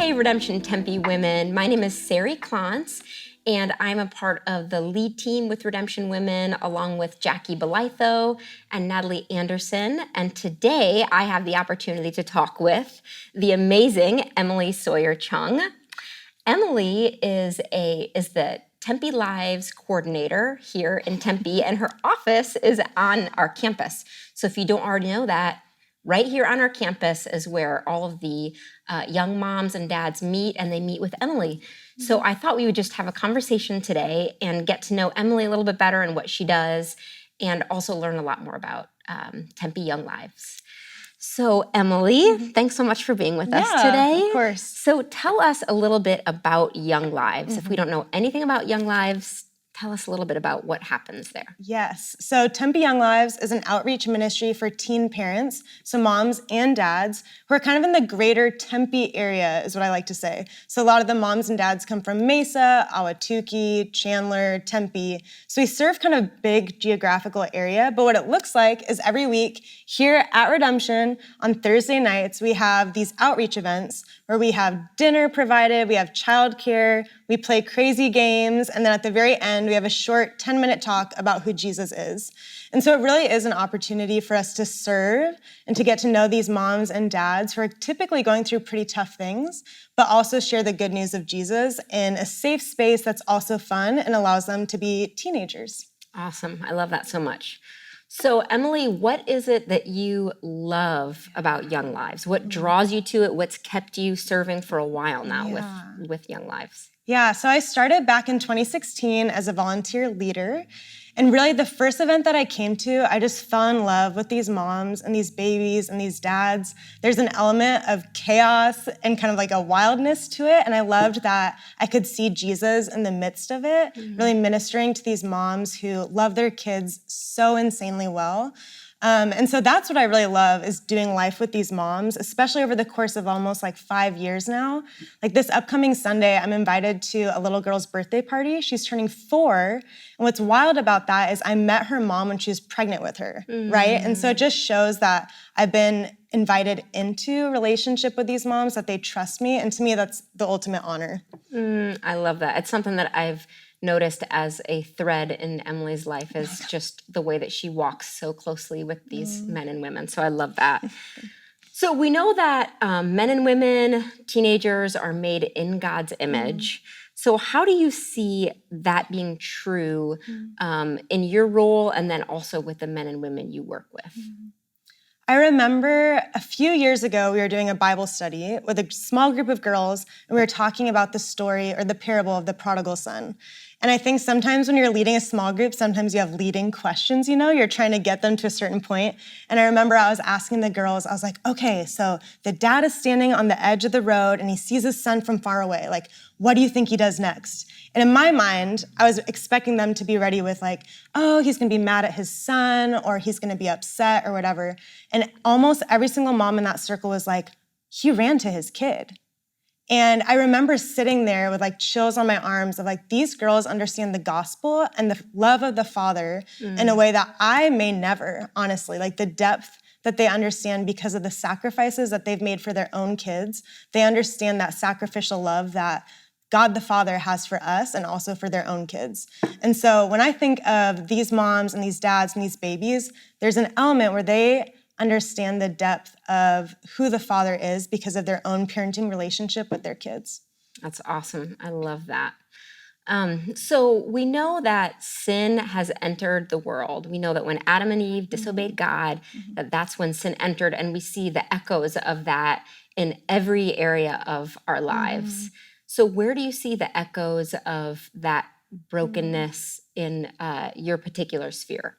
Hey, Redemption Tempe women. My name is Sari Klontz, and I'm a part of the lead team with Redemption Women, along with Jackie Belitho and Natalie Anderson. And today I have the opportunity to talk with the amazing Emily Sawyer-Chung. Emily is the Tempe Lives coordinator here in Tempe, and her office is on our campus. So if you don't already know that, right here on our campus is where all of the young moms and dads meet, and they meet with Emily. Mm-hmm. So I thought we would just have a conversation today and get to know Emily a little bit better and what she does, and also learn a lot more about Tempe YoungLives. So Emily, thanks so much for being with us today. Of course. So tell us a little bit about YoungLives. If we don't know anything about YoungLives, tell us a little bit about what happens there. Yes. So Tempe YoungLives is an outreach ministry for teen parents, so moms and dads, who are kind of in the greater Tempe area, is what I like to say. So a lot of the moms and dads come from Mesa, Ahwatukee, Chandler, Tempe. So we serve kind of big geographical area, but what it looks like is every week here at Redemption on Thursday nights, we have these outreach events where we have dinner provided, we have childcare, we play crazy games, and then at the very end, we have a short 10-minute talk about who Jesus is. And so it really is an opportunity for us to serve and to get to know these moms and dads who are typically going through pretty tough things, but also share the good news of Jesus in a safe space that's also fun and allows them to be teenagers. Awesome. I love that so much. So Emily, what is it that you love about YoungLives? What draws you to it? What's kept you serving for a while now with YoungLives? Yeah, so I started back in 2016 as a volunteer leader. And really the first event that I came to, I just fell in love with these moms and these babies and these dads. There's an element of chaos and kind of like a wildness to it. And I loved that I could see Jesus in the midst of it, really ministering to these moms who love their kids so insanely well. And so that's what I really love, is doing life with these moms, especially over the course of almost like 5 years now. Like this upcoming Sunday, I'm invited to a little girl's birthday party. She's turning 4. And what's wild about that is I met her mom when she was pregnant with her, right? And so it just shows that I've been invited into a relationship with these moms, that they trust me. And to me, that's the ultimate honor. I love that. It's something that I've noticed as a thread in Emily's life, is just the way that she walks so closely with these men and women. So I love that. So we know that men and women, teenagers, are made in God's image. So how do you see that being true in your role, and then also with the men and women you work with? I remember a few years ago, we were doing a Bible study with a small group of girls, and we were talking about the story or the parable of the prodigal son. And I think sometimes when you're leading a small group, sometimes you have leading questions, you're trying to get them to a certain point. And I remember I was asking the girls, I was like, okay, so the dad is standing on the edge of the road and he sees his son from far away. Like, what do you think he does next? And in my mind, I was expecting them to be ready with like, oh, he's gonna be mad at his son, or he's gonna be upset or whatever. And almost every single mom in that circle was like, he ran to his kid. And I remember sitting there with like chills on my arms of like, these girls understand the gospel and the love of the Father in a way that I may never, honestly, like the depth that they understand because of the sacrifices that they've made for their own kids. They understand that sacrificial love that God the Father has for us and also for their own kids. And so when I think of these moms and these dads and these babies, there's an element where they understand the depth of who the Father is because of their own parenting relationship with their kids. That's awesome. I love that. So we know that sin has entered the world. We know that when Adam and Eve disobeyed God, that's when sin entered, and we see the echoes of that in every area of our lives. So where do you see the echoes of that brokenness in your particular sphere?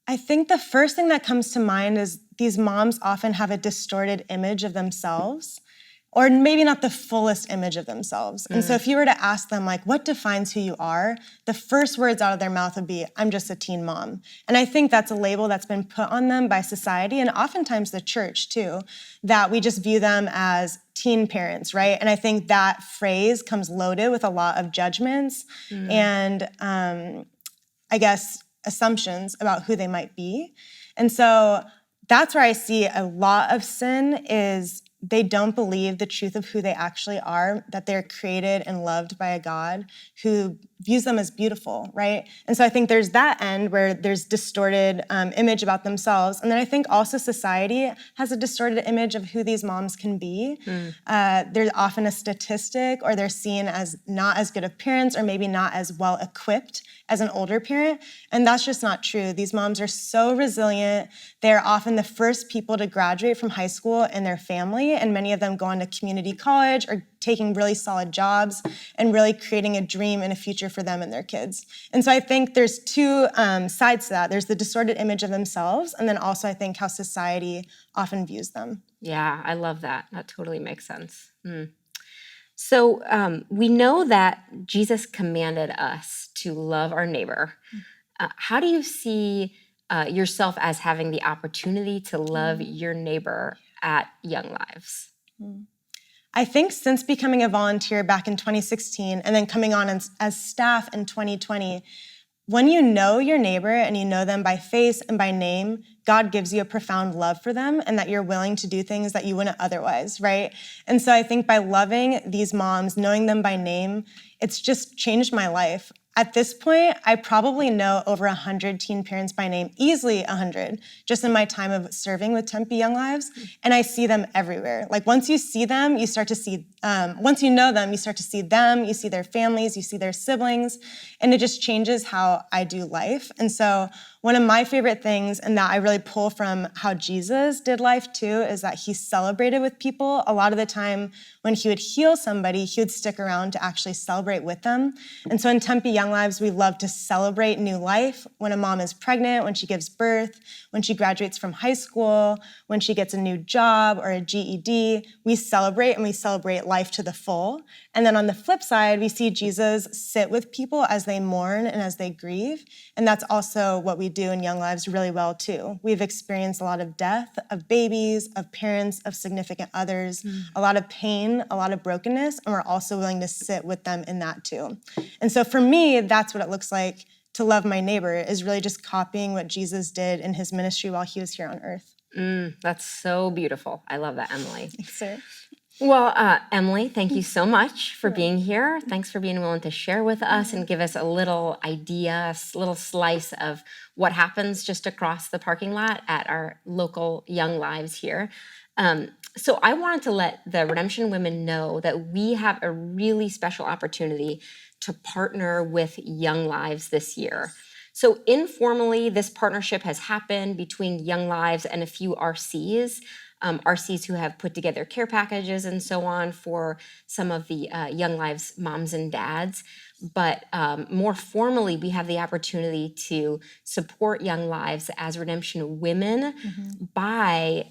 I think the first thing that comes to mind is these moms often have a distorted image of themselves, or maybe not the fullest image of themselves. And so if you were to ask them, like, what defines who you are? The first words out of their mouth would be, I'm just a teen mom. And I think that's a label that's been put on them by society, and oftentimes the church too, that we just view them as teen parents, right? And I think that phrase comes loaded with a lot of judgments and I guess assumptions about who they might be. And so that's where I see a lot of sin is they don't believe the truth of who they actually are, that they're created and loved by a God who views them as beautiful, right? And so I think there's that end where there's distorted image about themselves. And then I think also society has a distorted image of who these moms can be. There's often a statistic, or they're seen as not as good of parents, or maybe not as well equipped as an older parent. And that's just not true. These moms are so resilient. They're often the first people to graduate from high school in their family, and many of them go on to community college or taking really solid jobs and really creating a dream and a future for them and their kids. And so I think there's two sides to that. There's the distorted image of themselves, and then also I think how society often views them. Yeah, I love that. That totally makes sense. So we know that Jesus commanded us to love our neighbor. How do you see yourself as having the opportunity to love your neighbor at Young Lives? I think since becoming a volunteer back in 2016 and then coming on as staff in 2020, when you know your neighbor and you know them by face and by name, God gives you a profound love for them, and that you're willing to do things that you wouldn't otherwise, right? And so I think by loving these moms, knowing them by name, it's just changed my life. At this point, I probably know over 100 teen parents by name, easily 100, just in my time of serving with Tempe YoungLives, and I see them everywhere. Like once you see them, you start to see, once you know them, you start to see them, you see their families, you see their siblings, and it just changes how I do life. And so one of my favorite things, and that I really pull from how Jesus did life too, is that he celebrated with people. A lot of the time when he would heal somebody, he would stick around to actually celebrate with them. And so in Tempe Young Lives, we love to celebrate new life. When a mom is pregnant, when she gives birth, when she graduates from high school, when she gets a new job or a GED, we celebrate, and we celebrate life to the full. And then on the flip side, we see Jesus sit with people as they mourn and as they grieve. And that's also what we do in Young Lives really well too. We've experienced a lot of death of babies, of parents, of significant others, a lot of pain, a lot of brokenness, and we're also willing to sit with them in that too. And so for me, that's what it looks like to love my neighbor, is really just copying what Jesus did in his ministry while he was here on earth. That's so beautiful. I love that, Emily. Thanks, sir. Well, Emily, thank you so much for being here. Thanks for being willing to share with us and give us a little idea, a little slice of what happens just across the parking lot at our local Young Lives here. So I wanted to let the Redemption Women know that we have a really special opportunity to partner with Young Lives this year. So informally, this partnership has happened between Young Lives and a few RCs. RCs who have put together care packages and so on for some of the Young Lives moms and dads. But more formally, we have the opportunity to support Young Lives as Redemption Women by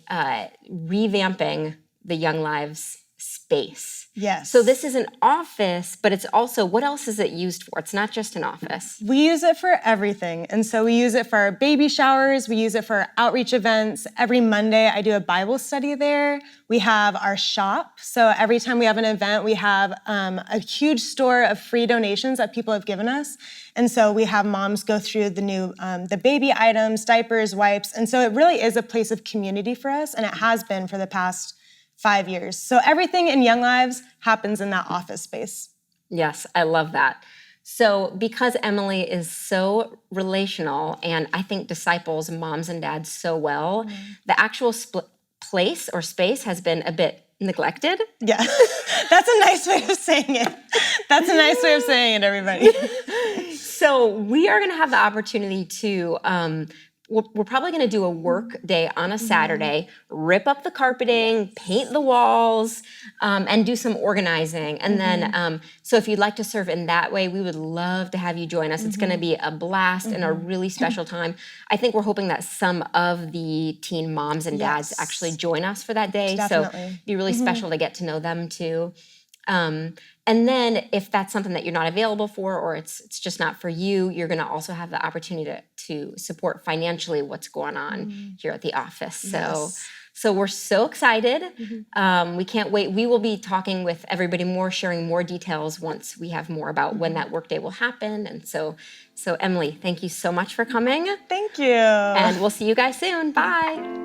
revamping the Young Lives space. Yes. So this is an office, but it's also, what else is it used for? It's not just an office. We use it for everything. And so we use it for our baby showers. We use it for outreach events. Every Monday, I do a Bible study there. We have our shop. So every time we have an event, we have a huge store of free donations that people have given us. And so we have moms go through the new, the baby items, diapers, wipes. And so it really is a place of community for us. And it has been for the past 5 years. So everything in Young Lives happens in that office space. Yes, I love that. So because Emily is so relational and I think disciples moms and dads so well, the actual place or space has been a bit neglected. Yeah, that's a nice way of saying it. That's a nice way of saying it, everybody. So we are going to have the opportunity to we're probably going to do a work day on a Saturday, rip up the carpeting, paint the walls, and do some organizing. And then, so if you'd like to serve in that way, we would love to have you join us. It's going to be a blast and a really special time. I think we're hoping that some of the teen moms and dads actually join us for that day. Definitely. So it'd be really special to get to know them too. And then if that's something that you're not available for, or it's just not for you, you're going to also have the opportunity to support financially what's going on here at the office. So we're so excited. We can't wait. We will be talking with everybody more, sharing more details once we have more about when that workday will happen. And so Emily, thank you so much for coming. Thank you. And we'll see you guys soon. Bye.